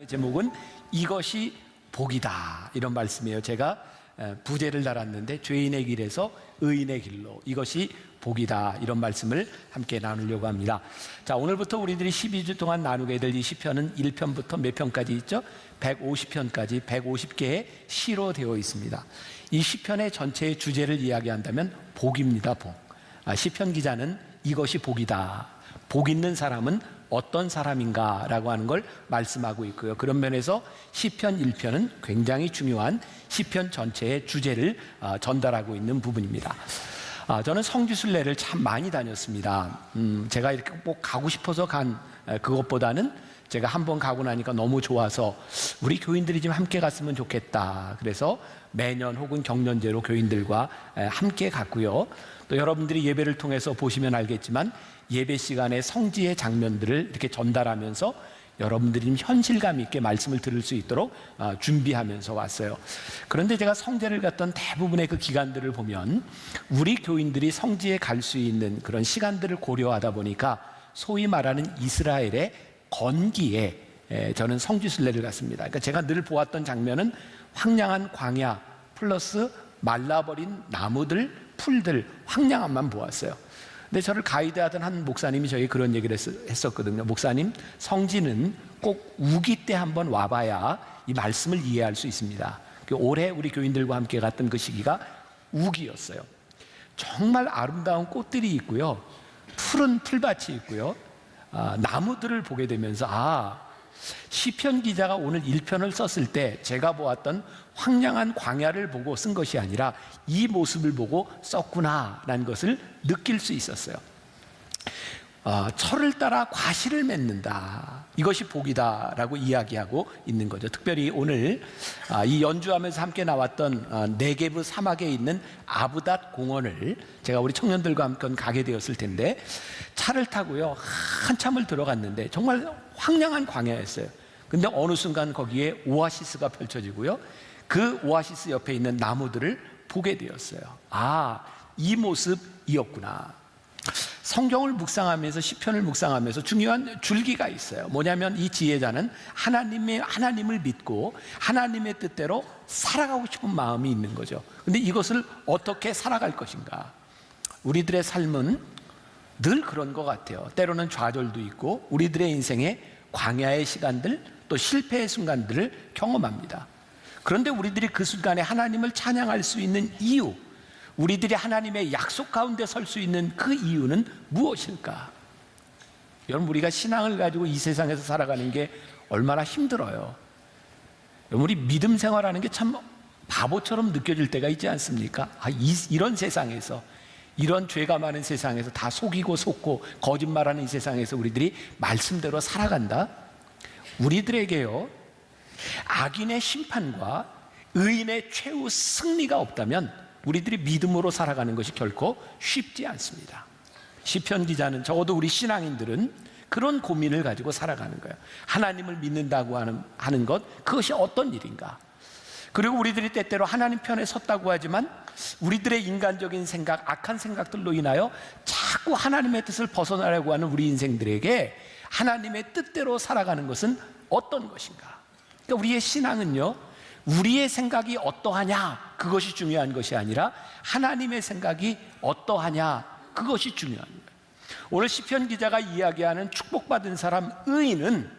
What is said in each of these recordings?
제목은 이것이 복이다, 이런 말씀이에요. 제가 부제를 달았는데 죄인의 길에서 의인의 길로, 이것이 복이다, 이런 말씀을 함께 나누려고 합니다. 자, 오늘부터 우리들이 12주 동안 나누게 될 이 시편은 1편부터 몇 편까지 있죠? 150편까지 150개의 시로 되어 있습니다. 이 시편의 전체의 주제를 이야기한다면 복입니다. 복. 시편 기자는 이것이 복이다, 복 있는 사람은 어떤 사람인가 라고 하는 걸 말씀하고 있고요. 그런 면에서 시편 1편은 굉장히 중요한 시편 전체의 주제를 전달하고 있는 부분입니다. 저는 성지순례를 참 많이 다녔습니다. 제가 이렇게 꼭 가고 싶어서 간 그것보다는 제가 한번 가고 나니까 너무 좋아서 우리 교인들이 좀 함께 갔으면 좋겠다, 그래서 매년 혹은 경년제로 교인들과 함께 갔고요. 또 여러분들이 예배를 통해서 보시면 알겠지만 예배 시간에 성지의 장면들을 이렇게 전달하면서 여러분들이 좀 현실감 있게 말씀을 들을 수 있도록 준비하면서 왔어요. 그런데 제가 성제를 갔던 대부분의 그 기간들을 보면 우리 교인들이 성지에 갈 수 있는 그런 시간들을 고려하다 보니까 소위 말하는 이스라엘의 건기에 저는 성지순례를 갔습니다. 그러니까 제가 늘 보았던 장면은 황량한 광야 플러스 말라버린 나무들, 풀들, 황량함만 보았어요. 근데 저를 가이드하던 한 목사님이 저에게 그런 얘기를 했었거든요. 목사님, 성지는 꼭 우기 때 한번 와봐야 이 말씀을 이해할 수 있습니다. 올해 우리 교인들과 함께 갔던 그 시기가 우기였어요. 정말 아름다운 꽃들이 있고요, 푸른 풀밭이 있고요, 나무들을 보게 되면서 시편 기자가 오늘 1편을 썼을 때 제가 보았던 황량한 광야를 보고 쓴 것이 아니라 이 모습을 보고 썼구나라는 것을 느낄 수 있었어요. 철을 따라 과실을 맺는다, 이것이 복이다라고 이야기하고 있는 거죠. 특별히 오늘 이 연주하면서 함께 나왔던 네게브 사막에 있는 아부닷 공원을 제가 우리 청년들과 함께 가게 되었을 텐데 차를 타고요 한참을 들어갔는데 정말 황량한 광야였어요. 근데 어느 순간 거기에 오아시스가 펼쳐지고요, 그 오아시스 옆에 있는 나무들을 보게 되었어요. 이 모습이었구나. 성경을 묵상하면서, 시편을 묵상하면서 중요한 줄기가 있어요. 뭐냐면 이 지혜자는 하나님을 믿고 하나님의 뜻대로 살아가고 싶은 마음이 있는 거죠. 근데 이것을 어떻게 살아갈 것인가? 우리들의 삶은 늘 그런 것 같아요. 때로는 좌절도 있고 우리들의 인생에 광야의 시간들, 또 실패의 순간들을 경험합니다. 그런데 우리들이 그 순간에 하나님을 찬양할 수 있는 이유, 우리들이 하나님의 약속 가운데 설 수 있는 그 이유는 무엇일까? 여러분, 우리가 신앙을 가지고 이 세상에서 살아가는 게 얼마나 힘들어요. 여러분, 우리 믿음 생활하는 게 참 바보처럼 느껴질 때가 있지 않습니까? 이런 세상에서, 이런 죄가 많은 세상에서, 다 속이고 속고 거짓말하는 이 세상에서 우리들이 말씀대로 살아간다? 우리들에게요, 악인의 심판과 의인의 최후 승리가 없다면 우리들이 믿음으로 살아가는 것이 결코 쉽지 않습니다. 시편 기자는, 적어도 우리 신앙인들은 그런 고민을 가지고 살아가는 거예요. 하나님을 믿는다고 하는 것, 그것이 어떤 일인가? 그리고 우리들이 때때로 하나님 편에 섰다고 하지만 우리들의 인간적인 생각, 악한 생각들로 인하여 자꾸 하나님의 뜻을 벗어나려고 하는 우리 인생들에게 하나님의 뜻대로 살아가는 것은 어떤 것인가? 그러니까 우리의 신앙은요, 우리의 생각이 어떠하냐, 그것이 중요한 것이 아니라 하나님의 생각이 어떠하냐, 그것이 중요한 거예요. 오늘 시편 기자가 이야기하는 축복받은 사람, 의인은,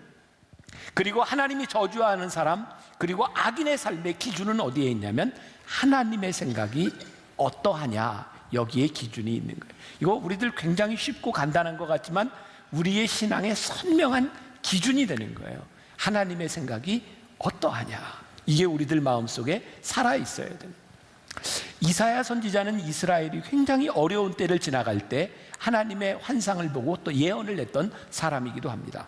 그리고 하나님이 저주하는 사람, 그리고 악인의 삶의 기준은 어디에 있냐면 하나님의 생각이 어떠하냐, 여기에 기준이 있는 거예요. 이거 우리들 굉장히 쉽고 간단한 것 같지만 우리의 신앙의 선명한 기준이 되는 거예요. 하나님의 생각이 어떠하냐, 이게 우리들 마음속에 살아있어야 됩니다. 이사야 선지자는 이스라엘이 굉장히 어려운 때를 지나갈 때 하나님의 환상을 보고 또 예언을 냈던 사람이기도 합니다.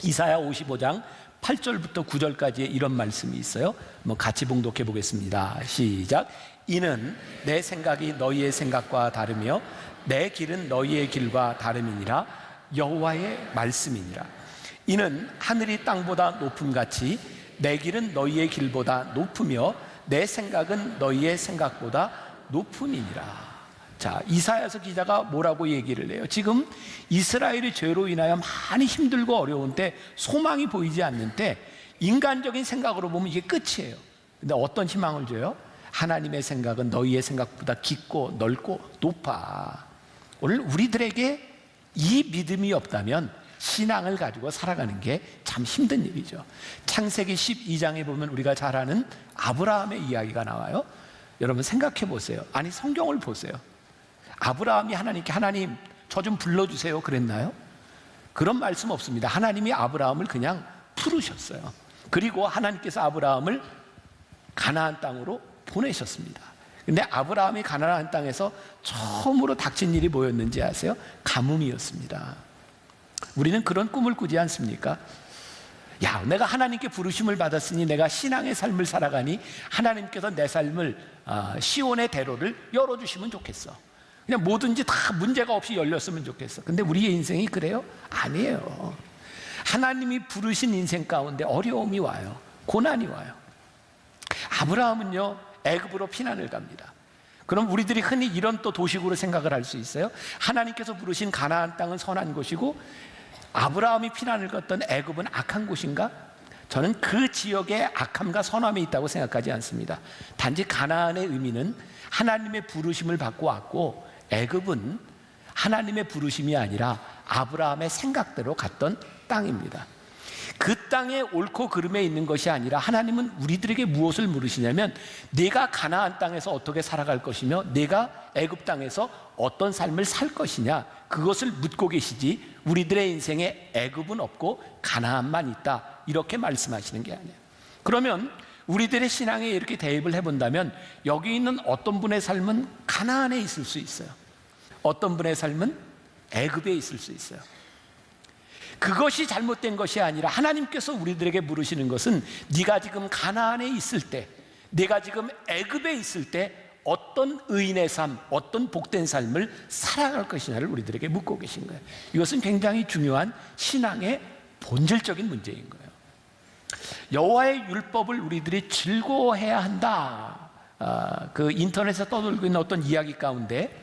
이사야 55장 8절부터 9절까지의 이런 말씀이 있어요. 같이 봉독해 보겠습니다. 시작. 이는 내 생각이 너희의 생각과 다르며 내 길은 너희의 길과 다름이니라. 여호와의 말씀이니라. 이는 하늘이 땅보다 높음같이 내 길은 너희의 길보다 높으며 내 생각은 너희의 생각보다 높음이니라. 자, 이사야서 기자가 뭐라고 얘기를 해요? 지금 이스라엘의 죄로 인하여 많이 힘들고 어려운 때, 소망이 보이지 않는 때 인간적인 생각으로 보면 이게 끝이에요. 근데 어떤 희망을 줘요? 하나님의 생각은 너희의 생각보다 깊고 넓고 높아. 오늘 우리들에게 이 믿음이 없다면 신앙을 가지고 살아가는 게 참 힘든 일이죠. 창세기 12장에 보면 우리가 잘 아는 아브라함의 이야기가 나와요. 여러분 생각해 보세요. 아니 성경을 보세요. 아브라함이 하나님께 하나님 저 좀 불러주세요 그랬나요? 그런 말씀 없습니다. 하나님이 아브라함을 그냥 부르셨어요. 그리고 하나님께서 아브라함을 가나안 땅으로 보내셨습니다. 근데 아브라함이 가나안 땅에서 처음으로 닥친 일이 뭐였는지 아세요? 가뭄이었습니다. 우리는 그런 꿈을 꾸지 않습니까? 야, 내가 하나님께 부르심을 받았으니 내가 신앙의 삶을 살아가니 하나님께서 내 삶을 시온의 대로를 열어주시면 좋겠어. 그냥 뭐든지 다 문제가 없이 열렸으면 좋겠어. 근데 우리의 인생이 그래요? 아니에요. 하나님이 부르신 인생 가운데 어려움이 와요. 고난이 와요. 아브라함은요 애굽으로 피난을 갑니다. 그럼 우리들이 흔히 이런 또 도식으로 생각을 할 수 있어요. 하나님께서 부르신 가나안 땅은 선한 곳이고 아브라함이 피난을 갔던 애굽은 악한 곳인가? 저는 그 지역에 악함과 선함이 있다고 생각하지 않습니다. 단지 가나안의 의미는 하나님의 부르심을 받고 왔고 애굽은 하나님의 부르심이 아니라 아브라함의 생각대로 갔던 땅입니다. 그 땅에 옳고 그름에 있는 것이 아니라 하나님은 우리들에게 무엇을 물으시냐면 내가 가나안 땅에서 어떻게 살아갈 것이며 내가 애굽 땅에서 어떤 삶을 살 것이냐 그것을 묻고 계시지 우리들의 인생에 애굽은 없고 가나안만 있다 이렇게 말씀하시는 게 아니에요. 그러면 우리들의 신앙에 이렇게 대입을 해본다면 여기 있는 어떤 분의 삶은 가나안에 있을 수 있어요. 어떤 분의 삶은 애굽에 있을 수 있어요. 그것이 잘못된 것이 아니라 하나님께서 우리들에게 물으시는 것은 네가 지금 가나안에 있을 때 내가 지금 애굽에 있을 때 어떤 의인의 삶, 어떤 복된 삶을 살아갈 것이냐를 우리들에게 묻고 계신 거예요. 이것은 굉장히 중요한 신앙의 본질적인 문제인 거예요. 여호와의 율법을 우리들이 즐거워해야 한다. 그 인터넷에 떠돌고 있는 어떤 이야기 가운데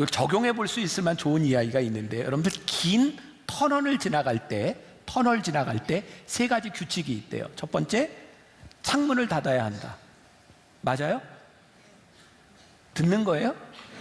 적용해 볼 수 있을 만한 좋은 이야기가 있는데 여러분들 긴 터널을 지나갈 때 세 가지 규칙이 있대요. 첫 번째, 창문을 닫아야 한다. 맞아요? 듣는 거예요?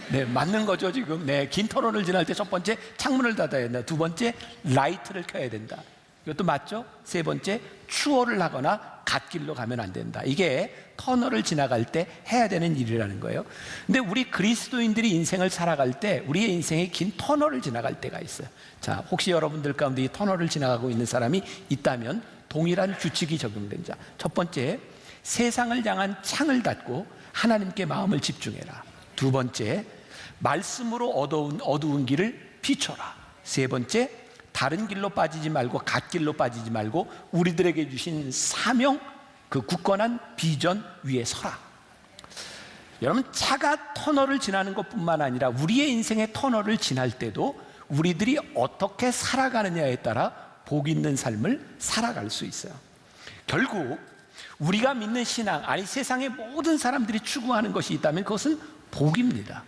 네, 맞는 거죠 지금. 네, 긴 터널을 지날 때 첫 번째 창문을 닫아야 된다. 두 번째, 라이트를 켜야 된다. 이것도 맞죠? 세 번째, 추월을 하거나 갓길로 가면 안 된다. 이게 터널을 지나갈 때 해야 되는 일이라는 거예요. 근데 우리 그리스도인들이 인생을 살아갈 때 우리의 인생에 긴 터널을 지나갈 때가 있어요. 자, 혹시 여러분들 가운데 이 터널을 지나가고 있는 사람이 있다면 동일한 규칙이 적용된 자. 첫 번째, 세상을 향한 창을 닫고 하나님께 마음을 집중해라. 두 번째, 말씀으로 어두운 길을 비춰라. 세 번째, 다른 길로 빠지지 말고 갓길로 빠지지 말고 우리들에게 주신 사명, 그 굳건한 비전 위에 서라. 여러분, 차가 터널을 지나는 것뿐만 아니라 우리의 인생의 터널을 지날 때도 우리들이 어떻게 살아가느냐에 따라 복 있는 삶을 살아갈 수 있어요. 결국 우리가 믿는 신앙, 아니 세상의 모든 사람들이 추구하는 것이 있다면 그것은 복입니다.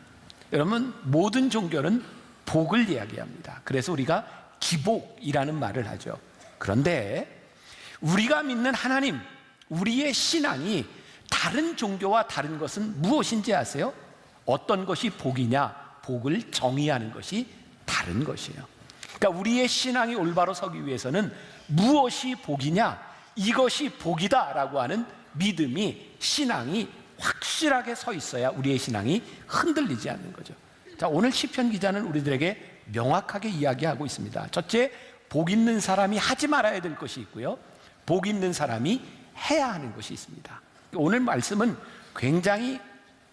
여러분, 모든 종교는 복을 이야기합니다. 그래서 우리가 기복이라는 말을 하죠. 그런데 우리가 믿는 하나님, 우리의 신앙이 다른 종교와 다른 것은 무엇인지 아세요? 어떤 것이 복이냐? 복을 정의하는 것이 다른 것이에요. 그러니까 우리의 신앙이 올바로 서기 위해서는 무엇이 복이냐? 이것이 복이다라고 하는 믿음이, 신앙이 확실하게 서 있어야 우리의 신앙이 흔들리지 않는 거죠. 자, 오늘 시편 기자는 우리들에게 명확하게 이야기하고 있습니다. 첫째, 복 있는 사람이 하지 말아야 될 것이 있고요, 복 있는 사람이 해야 하는 것이 있습니다. 오늘 말씀은 굉장히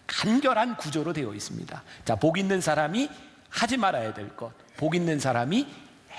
간결한 구조로 되어 있습니다. 자, 복 있는 사람이 하지 말아야 될 것, 복 있는 사람이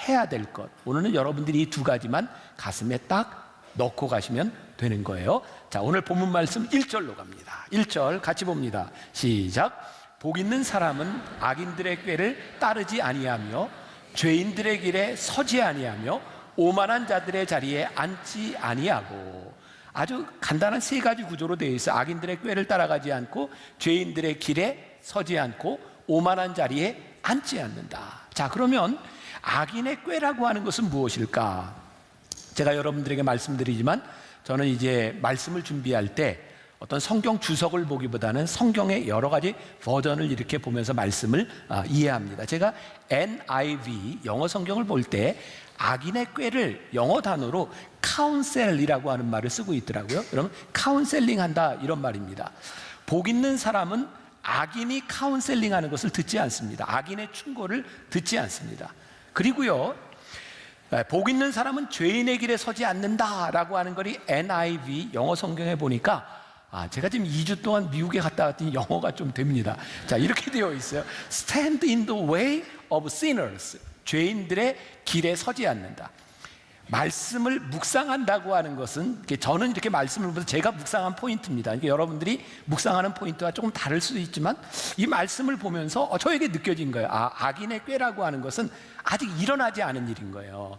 해야 될 것. 오늘은 여러분들이 이 두 가지만 가슴에 딱 넣고 가시면 되는 거예요. 자, 오늘 본문 말씀 1절로 갑니다. 1절 같이 봅니다. 시작. 복 있는 사람은 악인들의 꾀를 따르지 아니하며 죄인들의 길에 서지 아니하며 오만한 자들의 자리에 앉지 아니하고. 아주 간단한 세 가지 구조로 되어 있어요. 악인들의 꾀를 따라가지 않고, 죄인들의 길에 서지 않고, 오만한 자리에 앉지 않는다. 자, 그러면 악인의 꾀라고 하는 것은 무엇일까? 제가 여러분들에게 말씀드리지만 저는 이제 말씀을 준비할 때 어떤 성경 주석을 보기보다는 성경의 여러 가지 버전을 이렇게 보면서 말씀을 이해합니다. 제가 NIV 영어 성경을 볼 때 악인의 꾀를 영어 단어로 카운셀이라고 하는 말을 쓰고 있더라고요. 그러면 카운셀링 한다 이런 말입니다. 복 있는 사람은 악인이 카운셀링하는 것을 듣지 않습니다. 악인의 충고를 듣지 않습니다. 그리고요, 복 있는 사람은 죄인의 길에 서지 않는다라고 하는 것이 NIV 영어 성경에 보니까 제가 지금 2주 동안 미국에 갔다 왔더니 영어가 좀 됩니다. 자, 이렇게 되어 있어요. Stand in the way of sinners. 죄인들의 길에 서지 않는다. 말씀을 묵상한다고 하는 것은 저는 이렇게 말씀을 보면서 제가 묵상한 포인트입니다. 그러니까 여러분들이 묵상하는 포인트와 조금 다를 수도 있지만 이 말씀을 보면서 저에게 느껴진 거예요. 악인의 꾀라고 하는 것은 아직 일어나지 않은 일인 거예요.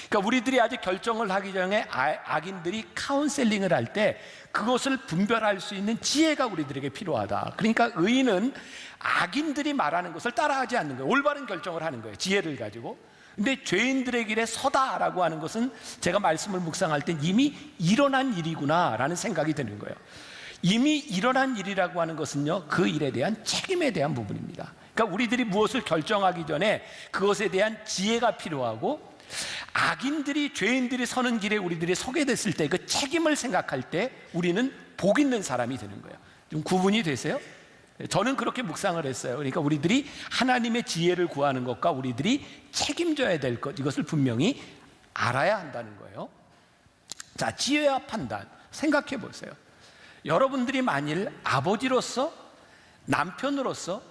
그러니까 우리들이 아직 결정을 하기 전에 악인들이 카운셀링을 할 때 그것을 분별할 수 있는 지혜가 우리들에게 필요하다. 그러니까 의인은 악인들이 말하는 것을 따라하지 않는 거예요. 올바른 결정을 하는 거예요. 지혜를 가지고. 근데 죄인들의 길에 서다라고 하는 것은 제가 말씀을 묵상할 때 이미 일어난 일이구나라는 생각이 드는 거예요. 이미 일어난 일이라고 하는 것은요, 그 일에 대한 책임에 대한 부분입니다. 그러니까 우리들이 무엇을 결정하기 전에 그것에 대한 지혜가 필요하고, 악인들이 죄인들이 서는 길에 우리들이 서게 됐을 때 그 책임을 생각할 때 우리는 복 있는 사람이 되는 거예요. 좀 구분이 되세요? 저는 그렇게 묵상을 했어요. 그러니까 우리들이 하나님의 지혜를 구하는 것과 우리들이 책임져야 될 것, 이것을 분명히 알아야 한다는 거예요. 자, 지혜와 판단 생각해 보세요. 여러분들이 만일 아버지로서, 남편으로서,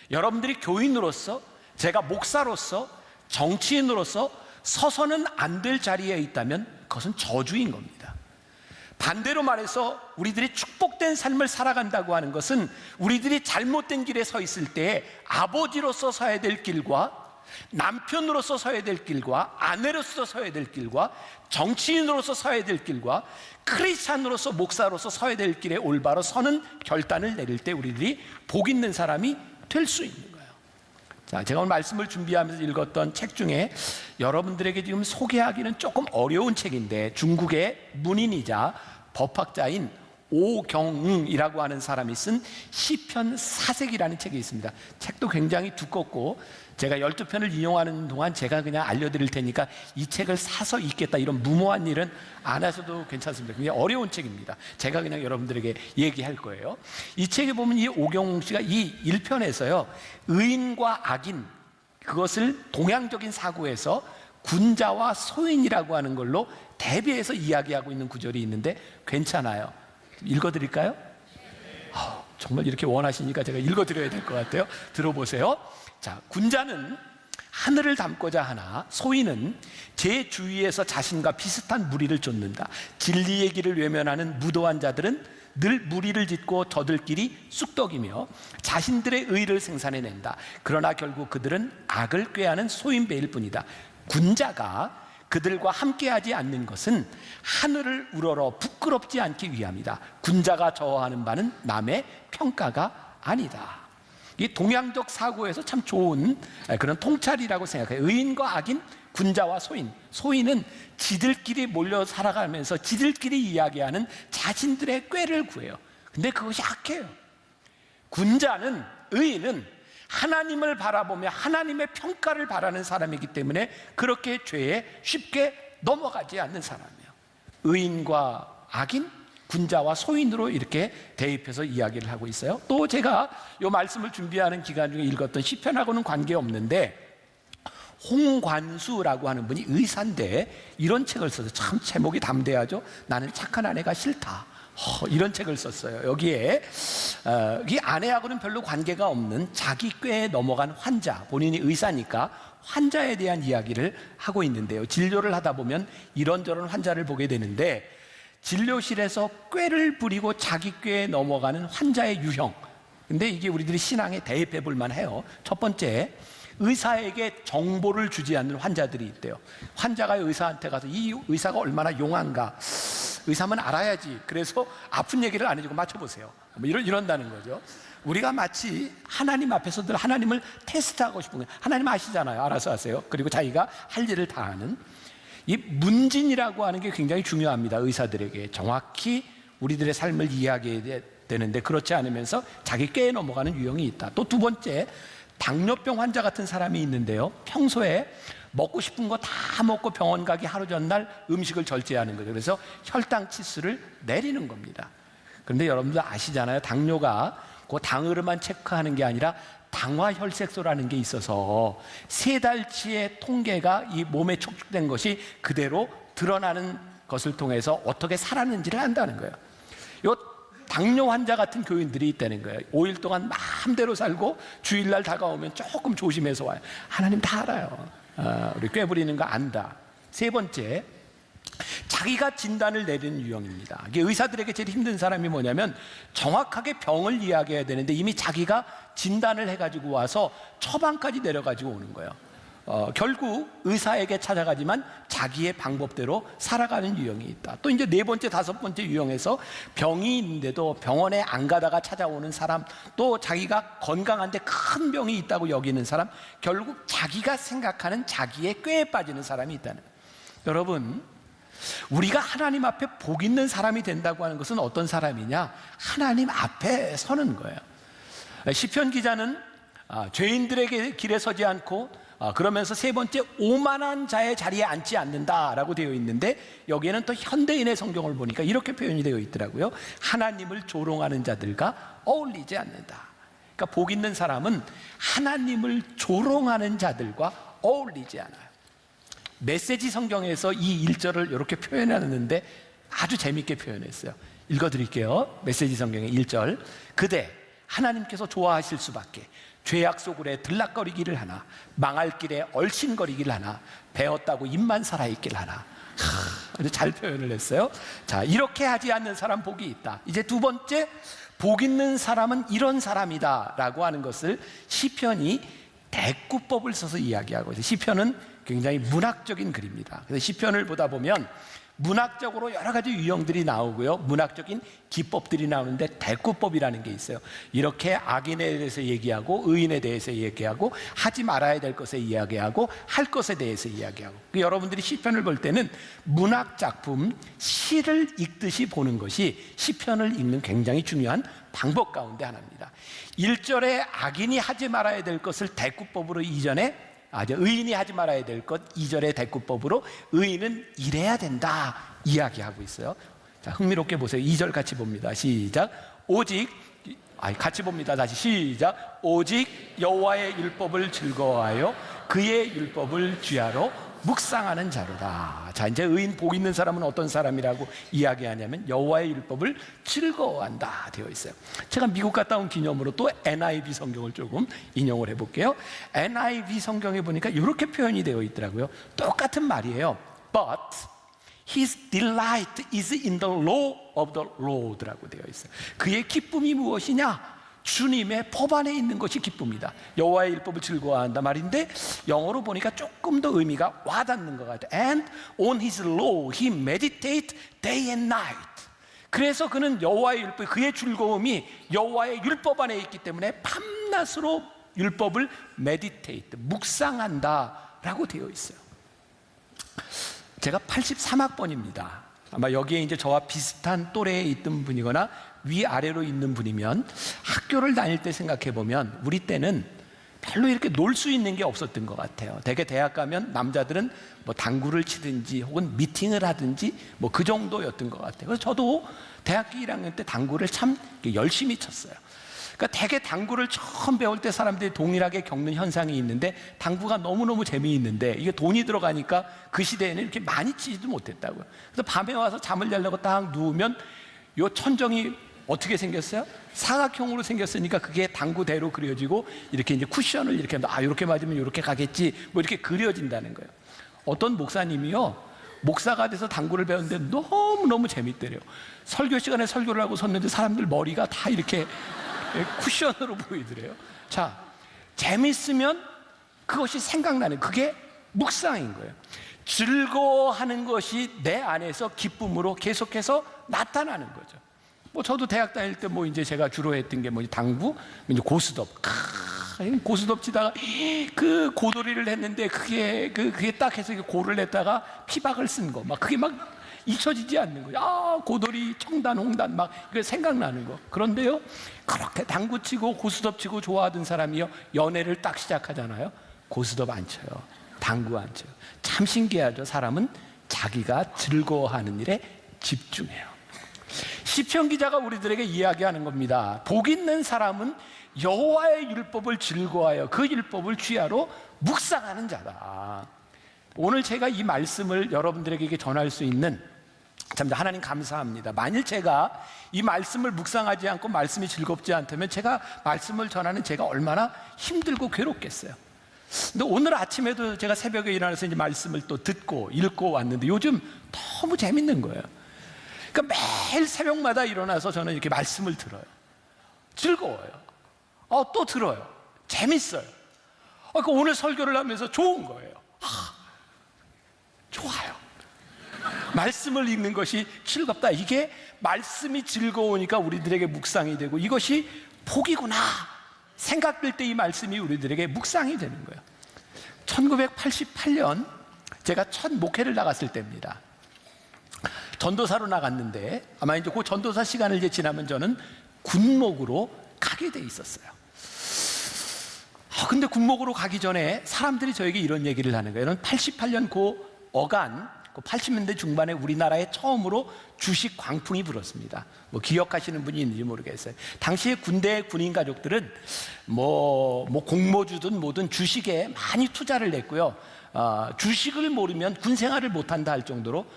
여러분들이 교인으로서, 제가 목사로서, 정치인으로서 서서는 안 될 자리에 있다면 그것은 저주인 겁니다. 반대로 말해서 우리들이 축복된 삶을 살아간다고 하는 것은 우리들이 잘못된 길에 서 있을 때 아버지로서 서야 될 길과 남편으로서 서야 될 길과 아내로서 서야 될 길과 정치인으로서 서야 될 길과 크리스찬으로서 목사로서 서야 될 길에 올바로 서는 결단을 내릴 때 우리들이 복 있는 사람이 될 수 있는 거예요. 자, 제가 오늘 말씀을 준비하면서 읽었던 책 중에 여러분들에게 지금 소개하기는 조금 어려운 책인데, 중국의 문인이자 법학자인 오경응이라고 하는 사람이 쓴 시편 사색이라는 책이 있습니다. 책도 굉장히 두껍고 제가 12편을 인용하는 동안 제가 그냥 알려드릴 테니까 이 책을 사서 읽겠다 이런 무모한 일은 안 하셔도 괜찮습니다. 굉장히 어려운 책입니다. 제가 그냥 여러분들에게 얘기할 거예요. 이 책에 보면 이 오경웅 씨가 이 1편에서요, 의인과 악인, 그것을 동양적인 사고에서 군자와 소인이라고 하는 걸로 대비해서 이야기하고 있는 구절이 있는데 괜찮아요. 읽어드릴까요? 정말 이렇게 원하시니까 제가 읽어드려야 될 것 같아요. 들어보세요. 자, 군자는 하늘을 닮고자 하나 소인은 제 주위에서 자신과 비슷한 무리를 쫓는다. 진리의 길을 외면하는 무도한 자들은 늘 무리를 짓고 저들끼리 쑥덕이며 자신들의 의를 생산해낸다. 그러나 결국 그들은 악을 꾀하는 소인배일 뿐이다. 군자가 그들과 함께하지 않는 것은 하늘을 우러러 부끄럽지 않기 위함이다. 군자가 저하는 바는 남의 평가가 아니다. 이 동양적 사고에서 참 좋은 그런 통찰이라고 생각해요. 의인과 악인, 군자와 소인. 소인은 지들끼리 몰려 살아가면서 지들끼리 이야기하는 자신들의 꾀를 구해요. 근데 그것이 악해요. 군자는, 의인은 하나님을 바라보며 하나님의 평가를 바라는 사람이기 때문에 그렇게 죄에 쉽게 넘어가지 않는 사람이에요. 의인과 악인, 군자와 소인으로 이렇게 대입해서 이야기를 하고 있어요. 또 제가 이 말씀을 준비하는 기간 중에 읽었던 시편하고는 관계없는데, 홍관수라고 하는 분이 의사인데 이런 책을 써서 참 제목이 담대하죠. 나는 착한 아내가 싫다. 이런 책을 썼어요. 여기에 이 아내하고는 별로 관계가 없는 자기 꾀에 넘어간 환자, 본인이 의사니까 환자에 대한 이야기를 하고 있는데요. 진료를 하다 보면 이런저런 환자를 보게 되는데, 진료실에서 꾀를 부리고 자기 꾀에 넘어가는 환자의 유형. 근데 이게 우리들이 신앙에 대입해 볼 만해요. 첫 번째, 의사에게 정보를 주지 않는 환자들이 있대요. 환자가 의사한테 가서 이 의사가 얼마나 용한가, 의사면 알아야지. 그래서 아픈 얘기를 안 해주고 맞춰보세요. 뭐 이런다는 거죠. 우리가 마치 하나님 앞에서 늘 하나님을 테스트하고 싶은 거예요. 하나님 아시잖아요. 알아서 하세요. 그리고 자기가 할 일을 다 하는. 이 문진이라고 하는 게 굉장히 중요합니다. 의사들에게 정확히 우리들의 삶을 이해하게 되는데 그렇지 않으면서 자기 꾀에 넘어가는 유형이 있다. 또 두 번째, 당뇨병 환자 같은 사람이 있는데요, 평소에 먹고 싶은 거 다 먹고 병원 가기 하루 전날 음식을 절제하는 거죠. 그래서 혈당 치수를 내리는 겁니다. 그런데 여러분들 아시잖아요. 당뇨가 그 당으로만 체크하는 게 아니라 당화혈색소라는 게 있어서 3달치의 통계가 이 몸에 축적된 것이 그대로 드러나는 것을 통해서 어떻게 살았는지를 안다는 거예요. 이 당뇨 환자 같은 교인들이 있다는 거예요. 5일 동안 마음대로 살고 주일날 다가오면 조금 조심해서 와요. 하나님 다 알아요. 우리 꾀부리는 거 안다. 세 번째, 자기가 진단을 내리는 유형입니다. 이게 의사들에게 제일 힘든 사람이 뭐냐면 정확하게 병을 이야기해야 되는데 이미 자기가 진단을 해가지고 와서 처방까지 내려가지고 오는 거예요. 결국 의사에게 찾아가지만 자기의 방법대로 살아가는 유형이 있다. 또 이제 네 번째, 다섯 번째 유형에서 병이 있는데도 병원에 안 가다가 찾아오는 사람, 또 자기가 건강한데 큰 병이 있다고 여기는 사람, 결국 자기가 생각하는 자기의 꾀에 빠지는 사람이 있다는 거예요. 여러분, 우리가 하나님 앞에 복 있는 사람이 된다고 하는 것은 어떤 사람이냐? 하나님 앞에 서는 거예요. 시편 기자는 죄인들에게 길에 서지 않고 그러면서 세 번째, 오만한 자의 자리에 앉지 않는다라고 되어 있는데 여기에는 또 현대인의 성경을 보니까 이렇게 표현이 되어 있더라고요. 하나님을 조롱하는 자들과 어울리지 않는다. 그러니까 복 있는 사람은 하나님을 조롱하는 자들과 어울리지 않아요. 메시지 성경에서 이 1절을 이렇게 표현하는데 아주 재밌게 표현했어요. 읽어드릴게요. 메시지 성경의 1절. 그대 하나님께서 좋아하실 수밖에 죄악 속으로 들락거리기를 하나, 망할 길에 얼씬거리기를 하나, 배웠다고 입만 살아있길 하나. 아주 잘 표현을 했어요. 자, 이렇게 하지 않는 사람 복이 있다. 이제 두 번째, 복 있는 사람은 이런 사람이다 라고 하는 것을 시편이 대꾸법을 써서 이야기하고 있어요. 시편은 굉장히 문학적인 글입니다. 그래서 시편을 보다 보면 문학적으로 여러 가지 유형들이 나오고요, 문학적인 기법들이 나오는데 대꾸법이라는 게 있어요. 이렇게 악인에 대해서 얘기하고 의인에 대해서 얘기하고 하지 말아야 될 것에 이야기하고 할 것에 대해서 이야기하고. 여러분들이 시편을 볼 때는 문학 작품, 시를 읽듯이 보는 것이 시편을 읽는 굉장히 중요한 방법 가운데 하나입니다. 1절에 악인이 하지 말아야 될 것을 대꾸법으로 이전에 의인이 하지 말아야 될 것 2절의 대꾸법으로 의인은 이래야 된다 이야기하고 있어요. 자, 흥미롭게 보세요. 2절 같이 봅니다. 시작. 오직 같이 봅니다. 다시 시작. 오직 여호와의 율법을 즐거워하여 그의 율법을 주야로 묵상하는 자로다. 자, 이제 의인 복 있는 사람은 어떤 사람이라고 이야기하냐면 여호와의 율법을 즐거워한다 되어 있어요. 제가 미국 갔다 온 기념으로 또 NIV 성경을 조금 인용을 해볼게요. NIV 성경에 보니까 이렇게 표현이 되어 있더라고요. 똑같은 말이에요. But his delight is in the law of the Lord라고 되어 있어요. 그의 기쁨이 무엇이냐? 주님의 법 안에 있는 것이 기쁨이다. 여호와의 율법을 즐거워한다 말인데 영어로 보니까 조금 더 의미가 와닿는 것 같아요. And on his law he meditate day and night. 그래서 그는 여호와의 율법, 그의 즐거움이 여호와의 율법 안에 있기 때문에 밤낮으로 율법을 meditate, 묵상한다라고 되어 있어요. 제가 83학번입니다. 아마 여기에 이제 저와 비슷한 또래에 있던 분이거나 위아래로 있는 분이면 학교를 다닐 때 생각해 보면 우리 때는 별로 이렇게 놀 수 있는 게 없었던 것 같아요. 대개 대학 가면 남자들은 뭐 당구를 치든지 혹은 미팅을 하든지 뭐 그 정도였던 것 같아요. 그래서 저도 대학교 1학년 때 당구를 참 열심히 쳤어요. 그러니까 대개 당구를 처음 배울 때 사람들이 동일하게 겪는 현상이 있는데 당구가 너무너무 재미있는데 이게 돈이 들어가니까 그 시대에는 이렇게 많이 치지도 못했다고요. 그래서 밤에 와서 잠을 자려고 딱 누우면 요 천정이 어떻게 생겼어요? 사각형으로 생겼으니까 그게 당구대로 그려지고 이렇게 이제 쿠션을 이렇게 이렇게 맞으면 이렇게 가겠지 뭐 이렇게 그려진다는 거예요. 어떤 목사님이요, 목사가 돼서 당구를 배웠는데 너무너무 재밌대요. 설교 시간에 설교를 하고 섰는데 사람들 머리가 다 이렇게 쿠션으로 보이더래요. 자, 재밌으면 그것이 생각나는, 그게 묵상인 거예요. 즐거워하는 것이 내 안에서 기쁨으로 계속해서 나타나는 거죠. 뭐 저도 대학 다닐 때 뭐 이제 제가 주로 했던 게 뭐 당구, 이제 고스톱, 고스톱치다가 그 고돌이를 했는데 그게 딱 해서 고를 냈다가 피박을 쓴 거, 막 그게 막 잊혀지지 않는 거죠. 아, 고돌이, 청단, 홍단, 막 이게 생각나는 거. 그런데요, 그렇게 당구치고 고스톱치고 좋아하던 사람이요, 연애를 딱 시작하잖아요. 고스톱 안 쳐요, 당구 안 쳐요. 참 신기하죠. 사람은 자기가 즐거워하는 일에 집중해요. 시편 기자가 우리들에게 이야기하는 겁니다. 복 있는 사람은 여호와의 율법을 즐거워하여 그 율법을 취하로 묵상하는 자다. 오늘 제가 이 말씀을 여러분들에게 전할 수 있는, 참 하나님 감사합니다. 만일 제가 이 말씀을 묵상하지 않고 말씀이 즐겁지 않다면 제가 말씀을 전하는 제가 얼마나 힘들고 괴롭겠어요. 근데 오늘 아침에도 제가 새벽에 일어나서 이제 말씀을 또 듣고 읽고 왔는데 요즘 너무 재밌는 거예요. 그러니까 매일 새벽마다 일어나서 저는 이렇게 말씀을 들어요. 즐거워요. 또 들어요. 재밌어요. 그러니까 오늘 설교를 하면서 좋은 거예요. 좋아요. 말씀을 읽는 것이 즐겁다. 이게 말씀이 즐거우니까 우리들에게 묵상이 되고 이것이 복이구나 생각될 때 이 말씀이 우리들에게 묵상이 되는 거예요. 1988년 제가 첫 목회를 나갔을 때입니다. 전도사로 나갔는데 아마 이제 그 전도사 시간을 이제 지나면 저는 군목으로 가게 돼 있었어요. 근데 군목으로 가기 전에 사람들이 저에게 이런 얘기를 하는 거예요. 88년 그 어간, 80년대 중반에 우리나라에 처음으로 주식 광풍이 불었습니다. 뭐 기억하시는 분이 있는지 모르겠어요. 당시에 군대 군인 가족들은 뭐 공모주든 뭐든 주식에 많이 투자를 했고요. 주식을 모르면 군 생활을 못한다 할 정도로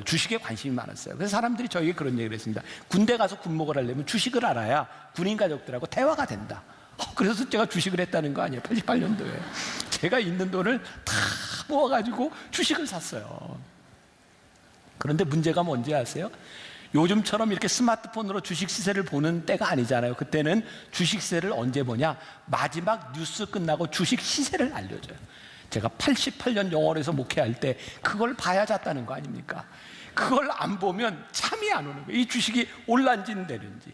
주식에 관심이 많았어요. 그래서 사람들이 저에게 그런 얘기를 했습니다. 군대 가서 군목을 하려면 주식을 알아야 군인 가족들하고 대화가 된다. 그래서 제가 주식을 했다는 거 아니에요. 88년도에 제가 있는 돈을 다 모아가지고 주식을 샀어요. 그런데 문제가 뭔지 아세요? 요즘처럼 이렇게 스마트폰으로 주식 시세를 보는 때가 아니잖아요. 그때는 주식 시세를 언제 보냐? 마지막 뉴스 끝나고 주식 시세를 알려줘요. 제가 88년 영월에서 목회할 때 그걸 봐야 잤다는 거 아닙니까? 그걸 안 보면 잠이 안 오는 거예요. 이 주식이 올란지 내린지.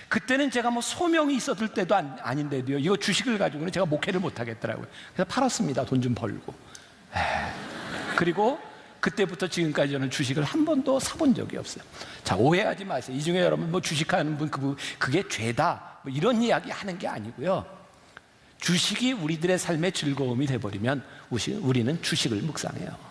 그때는 제가 뭐 소명이 있었을 때도 아닌데도요, 이거 주식을 가지고는 제가 목회를 못 하겠더라고요. 그래서 팔았습니다. 돈 좀 벌고. 그리고 그때부터 지금까지 저는 주식을 한 번도 사본 적이 없어요. 자, 오해하지 마세요. 이 중에 여러분 뭐 주식하는 분 그게 죄다 뭐 이런 이야기 하는 게 아니고요. 주식이 우리들의 삶의 즐거움이 돼버리면 우리는 주식을 묵상해요.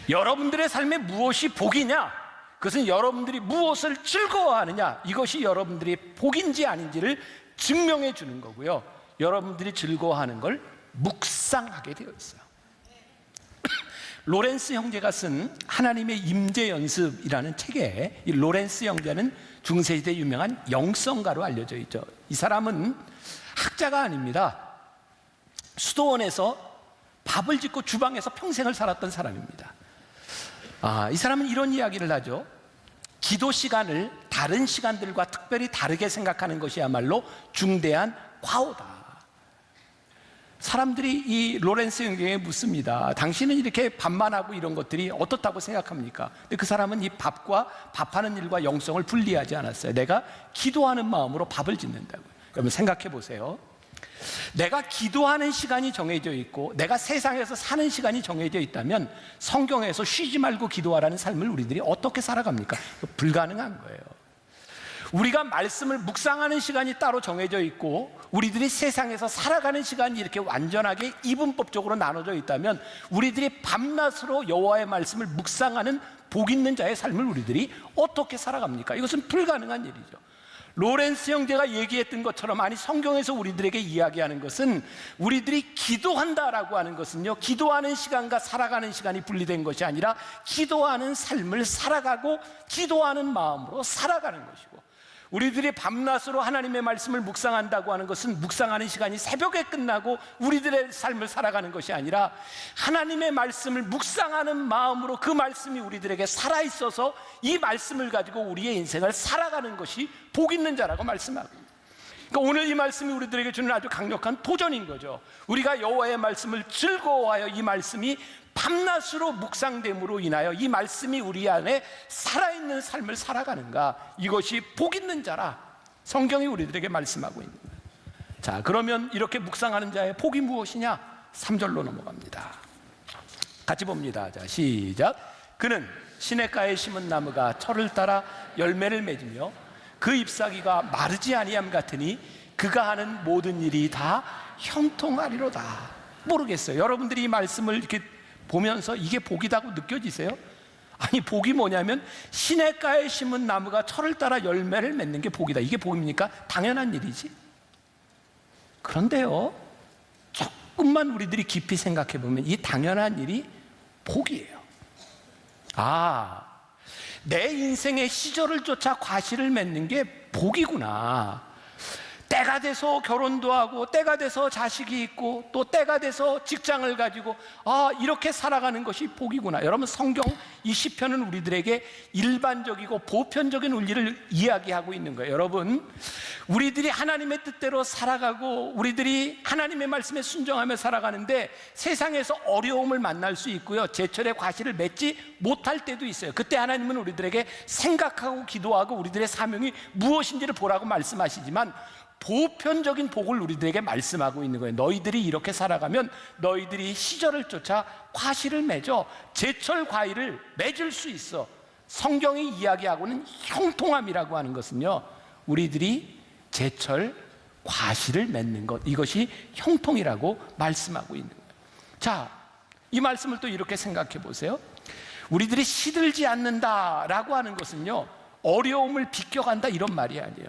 여러분들의 삶에 무엇이 복이냐? 그것은 여러분들이 무엇을 즐거워하느냐? 이것이 여러분들이 복인지 아닌지를 증명해 주는 거고요. 여러분들이 즐거워하는 걸 묵상하게 되어 있어요. 로렌스 형제가 쓴 하나님의 임재 연습이라는 책에 이 로렌스 형제는 중세시대 유명한 영성가로 알려져 있죠. 이 사람은 학자가 아닙니다. 수도원에서 밥을 짓고 주방에서 평생을 살았던 사람입니다. 이 사람은 이런 이야기를 하죠. 기도 시간을 다른 시간들과 특별히 다르게 생각하는 것이야말로 중대한 과오다. 사람들이 이 로렌스 형제에게 묻습니다. 당신은 이렇게 밥만 하고 이런 것들이 어떻다고 생각합니까? 근데 그 사람은 이 밥과 밥하는 일과 영성을 분리하지 않았어요. 내가 기도하는 마음으로 밥을 짓는다고요. 여러분 생각해 보세요. 내가 기도하는 시간이 정해져 있고 내가 세상에서 사는 시간이 정해져 있다면 성경에서 쉬지 말고 기도하라는 삶을 우리들이 어떻게 살아갑니까? 불가능한 거예요. 우리가 말씀을 묵상하는 시간이 따로 정해져 있고 우리들이 세상에서 살아가는 시간이 이렇게 완전하게 이분법적으로 나눠져 있다면 우리들이 밤낮으로 여호와의 말씀을 묵상하는 복 있는 자의 삶을 우리들이 어떻게 살아갑니까? 이것은 불가능한 일이죠. 로렌스 형제가 얘기했던 것처럼, 아니 성경에서 우리들에게 이야기하는 것은 우리들이 기도한다라고 하는 것은요, 기도하는 시간과 살아가는 시간이 분리된 것이 아니라 기도하는 삶을 살아가고 기도하는 마음으로 살아가는 것이고, 우리들이 밤낮으로 하나님의 말씀을 묵상한다고 하는 것은 묵상하는 시간이 새벽에 끝나고 우리들의 삶을 살아가는 것이 아니라 하나님의 말씀을 묵상하는 마음으로 그 말씀이 우리들에게 살아있어서 이 말씀을 가지고 우리의 인생을 살아가는 것이 복 있는 자라고 말씀하고, 그러니까 오늘 이 말씀이 우리들에게 주는 아주 강력한 도전인 거죠. 우리가 여호와의 말씀을 즐거워하여 이 말씀이 밤낮으로 묵상됨으로 인하여 이 말씀이 우리 안에 살아있는 삶을 살아가는가, 이것이 복 있는 자라 성경이 우리들에게 말씀하고 있는 거예요. 자, 그러면 이렇게 묵상하는 자의 복이 무엇이냐? 3절로 넘어갑니다. 같이 봅니다. 자, 시작. 그는 시냇가에 심은 나무가 철을 따라 열매를 맺으며 그 잎사귀가 마르지 아니함 같으니 그가 하는 모든 일이 다 형통하리로다. 모르겠어요. 여러분들이 이 말씀을 이렇게 보면서 이게 복이라고 느껴지세요? 아니, 복이 뭐냐면 시냇가에 심은 나무가 철을 따라 열매를 맺는 게 복이다. 이게 복입니까? 당연한 일이지. 그런데요, 조금만 우리들이 깊이 생각해 보면 이 당연한 일이 복이에요. 아, 내 인생의 시절을 쫓아 과실을 맺는 게 복이구나. 때가 돼서 결혼도 하고, 때가 돼서 자식이 있고, 또 때가 돼서 직장을 가지고, 아, 이렇게 살아가는 것이 복이구나. 여러분, 성경 이 시편은 우리들에게 일반적이고 보편적인 원리를 이야기하고 있는 거예요. 여러분, 우리들이 하나님의 뜻대로 살아가고 우리들이 하나님의 말씀에 순종하며 살아가는데 세상에서 어려움을 만날 수 있고요, 제철의 과실을 맺지 못할 때도 있어요. 그때 하나님은 우리들에게 생각하고 기도하고 우리들의 사명이 무엇인지를 보라고 말씀하시지만 보편적인 복을 우리들에게 말씀하고 있는 거예요. 너희들이 이렇게 살아가면 너희들이 시절을 쫓아 과실을 맺어 제철 과일을 맺을 수 있어. 성경이 이야기하고는 형통함이라고 하는 것은요, 우리들이 제철 과실을 맺는 것, 이것이 형통이라고 말씀하고 있는 거예요. 자, 이 말씀을 또 이렇게 생각해 보세요. 우리들이 시들지 않는다라고 하는 것은요, 어려움을 비껴간다 이런 말이 아니에요.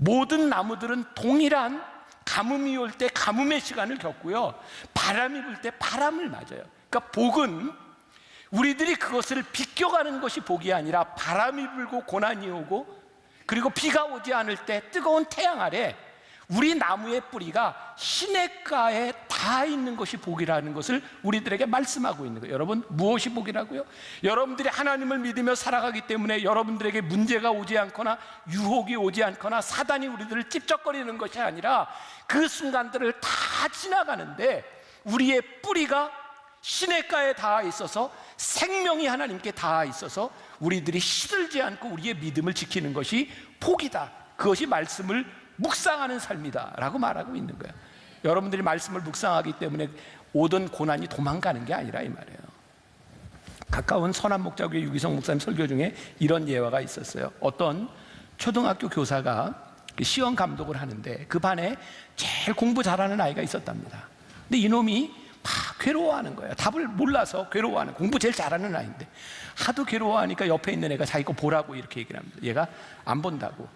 모든 나무들은 동일한 가뭄이 올 때 가뭄의 시간을 겪고요, 바람이 불 때 바람을 맞아요. 그러니까 복은 우리들이 그것을 비껴가는 것이 복이 아니라 바람이 불고 고난이 오고 그리고 비가 오지 않을 때 뜨거운 태양 아래 우리 나무의 뿌리가 시냇가에 닿아 있는 것이 복이라는 것을 우리들에게 말씀하고 있는 거예요. 여러분, 무엇이 복이라고요? 여러분들이 하나님을 믿으며 살아가기 때문에 여러분들에게 문제가 오지 않거나 유혹이 오지 않거나 사단이 우리들을 찝쩍거리는 것이 아니라 그 순간들을 다 지나가는데 우리의 뿌리가 시냇가에 닿아 있어서 생명이 하나님께 닿아 있어서 우리들이 시들지 않고 우리의 믿음을 지키는 것이 복이다. 그것이 말씀을 묵상하는 삶이다 라고 말하고 있는 거예요. 여러분들이 말씀을 묵상하기 때문에 오던 고난이 도망가는 게 아니라 이 말이에요. 가까운 선한 목자교회 유기성 목사님 설교 중에 이런 예화가 있었어요. 어떤 초등학교 교사가 시험 감독을 하는데 그 반에 제일 공부 잘하는 아이가 있었답니다. 근데 이놈이 막 괴로워하는 거예요. 답을 몰라서 괴로워하는, 공부 제일 잘하는 아이인데 하도 괴로워하니까 옆에 있는 애가 자기 거 보라고 이렇게 얘기를 합니다. 얘가 안 본다고.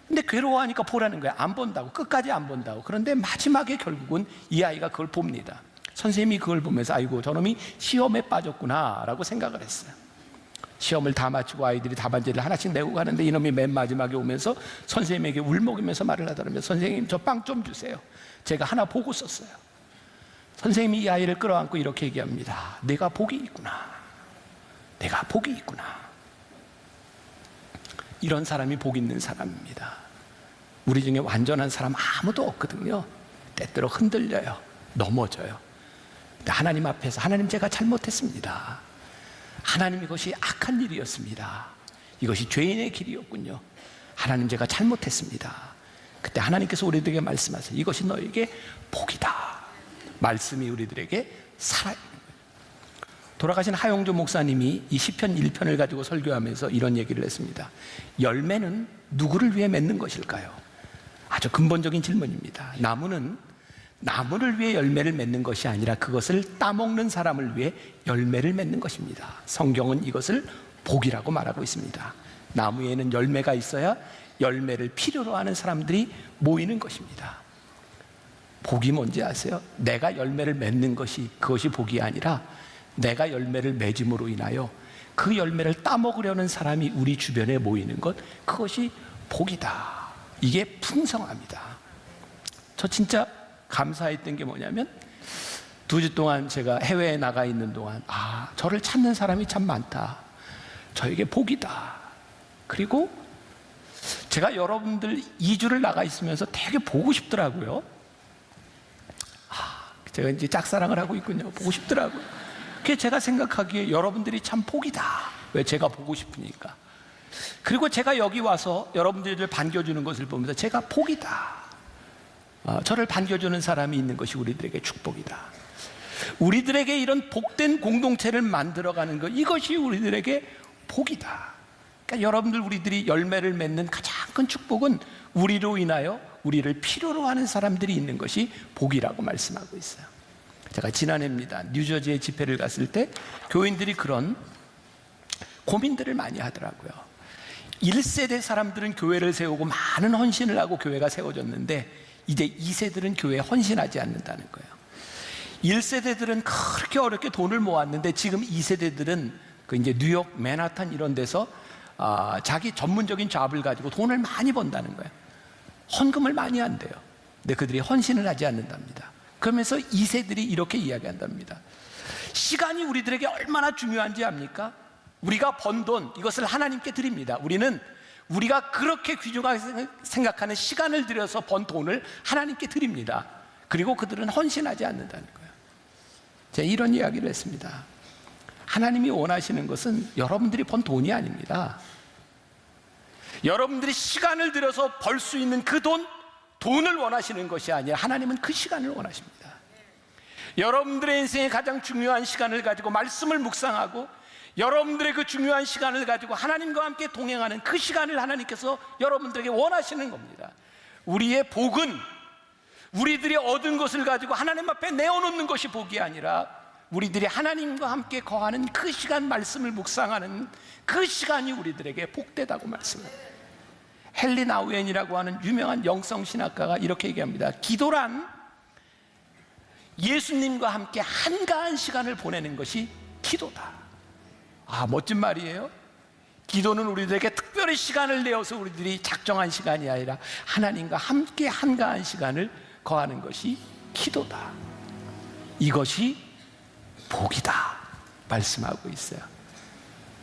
근데 괴로워하니까 보라는 거야. 안 본다고, 끝까지 안 본다고. 그런데 마지막에 결국은 이 아이가 그걸 봅니다. 선생님이 그걸 보면서 아이고 저놈이 시험에 빠졌구나 라고 생각을 했어요. 시험을 다 마치고 아이들이 답안지를 하나씩 내고 가는데 이놈이 맨 마지막에 오면서 선생님에게 울먹이면서 말을 하더라면, 선생님 저 빵 좀 주세요. 제가 하나 보고 썼어요. 선생님이 이 아이를 끌어안고 이렇게 얘기합니다. 내가 복이 있구나. 내가 복이 있구나. 이런 사람이 복 있는 사람입니다. 우리 중에 완전한 사람 아무도 없거든요. 때때로 흔들려요. 넘어져요. 근데 하나님 앞에서 하나님 제가 잘못했습니다. 하나님 이것이 악한 일이었습니다. 이것이 죄인의 길이었군요. 하나님 제가 잘못했습니다. 그때 하나님께서 우리들에게 말씀하세요. 이것이 너에게 복이다. 말씀이 우리들에게 살아있는 거예요. 돌아가신 하용조 목사님이 이 시편 1편을 가지고 설교하면서 이런 얘기를 했습니다. 열매는 누구를 위해 맺는 것일까요? 아주 근본적인 질문입니다. 나무는 나무를 위해 열매를 맺는 것이 아니라 그것을 따먹는 사람을 위해 열매를 맺는 것입니다. 성경은 이것을 복이라고 말하고 있습니다. 나무에는 열매가 있어야 열매를 필요로 하는 사람들이 모이는 것입니다. 복이 뭔지 아세요? 내가 열매를 맺는 것이, 그것이 복이 아니라 내가 열매를 맺음으로 인하여 그 열매를 따먹으려는 사람이 우리 주변에 모이는 것, 그것이 복이다. 이게 풍성합니다. 저 진짜 감사했던 게 뭐냐면 2주 동안 제가 해외에 나가 있는 동안 저를 찾는 사람이 참 많다. 저에게 복이다. 그리고 제가 여러분들 2주를 나가 있으면서 되게 보고 싶더라고요. 제가 이제 짝사랑을 하고 있군요. 보고 싶더라고요. 그게 제가 생각하기에 여러분들이 참 복이다. 왜? 제가 보고 싶으니까. 그리고 제가 여기 와서 여러분들을 반겨주는 것을 보면서 제가 복이다. 저를 반겨주는 사람이 있는 것이 우리들에게 축복이다. 우리들에게 이런 복된 공동체를 만들어가는 것, 이것이 우리들에게 복이다. 그러니까 여러분들, 우리들이 열매를 맺는 가장 큰 축복은 우리로 인하여 우리를 필요로 하는 사람들이 있는 것이 복이라고 말씀하고 있어요. 제가 지난해입니다, 뉴저지에 집회를 갔을 때 교인들이 그런 고민들을 많이 하더라고요. 1세대 사람들은 교회를 세우고 많은 헌신을 하고 교회가 세워졌는데 이제 2세들은 교회에 헌신하지 않는다는 거예요. 1세대들은 그렇게 어렵게 돈을 모았는데 지금 2세대들은 그 이제 뉴욕 맨하탄 이런 데서 자기 전문적인 잡을 가지고 돈을 많이 번다는 거예요. 헌금을 많이 한대요. 근데 그들이 헌신을 하지 않는답니다. 그러면서 2세들이 이렇게 이야기한답니다. 시간이 우리들에게 얼마나 중요한지 압니까? 우리가 번 돈, 이것을 하나님께 드립니다. 우리는 우리가 그렇게 귀중하게 생각하는 시간을 들여서 번 돈을 하나님께 드립니다. 그리고 그들은 헌신하지 않는다는 거예요. 제가 이런 이야기를 했습니다. 하나님이 원하시는 것은 여러분들이 번 돈이 아닙니다. 여러분들이 시간을 들여서 벌 수 있는 그 돈을 원하시는 것이 아니라 하나님은 그 시간을 원하십니다. 여러분들의 인생의 가장 중요한 시간을 가지고 말씀을 묵상하고 여러분들의 그 중요한 시간을 가지고 하나님과 함께 동행하는 그 시간을 하나님께서 여러분들에게 원하시는 겁니다. 우리의 복은 우리들이 얻은 것을 가지고 하나님 앞에 내어놓는 것이 복이 아니라 우리들이 하나님과 함께 거하는 그 시간, 말씀을 묵상하는 그 시간이 우리들에게 복되다고 말씀합니다. 헨리 나우엔이라고 하는 유명한 영성신학가가 이렇게 얘기합니다. 기도란 예수님과 함께 한가한 시간을 보내는 것이 기도다. 멋진 말이에요. 기도는 우리들에게 특별히 시간을 내어서 우리들이 작정한 시간이 아니라 하나님과 함께 한가한 시간을 거하는 것이 기도다. 이것이 복이다 말씀하고 있어요.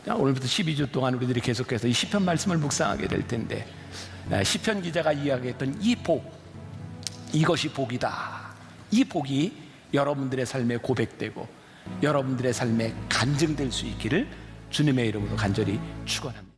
오늘부터 12주 동안 우리들이 계속해서 이 시편 말씀을 묵상하게 될 텐데, 시편 기자가 이야기했던 이 복, 이것이 복이다. 이 복이 여러분들의 삶에 고백되고 여러분들의 삶에 간증될 수 있기를 주님의 이름으로 간절히 축원합니다.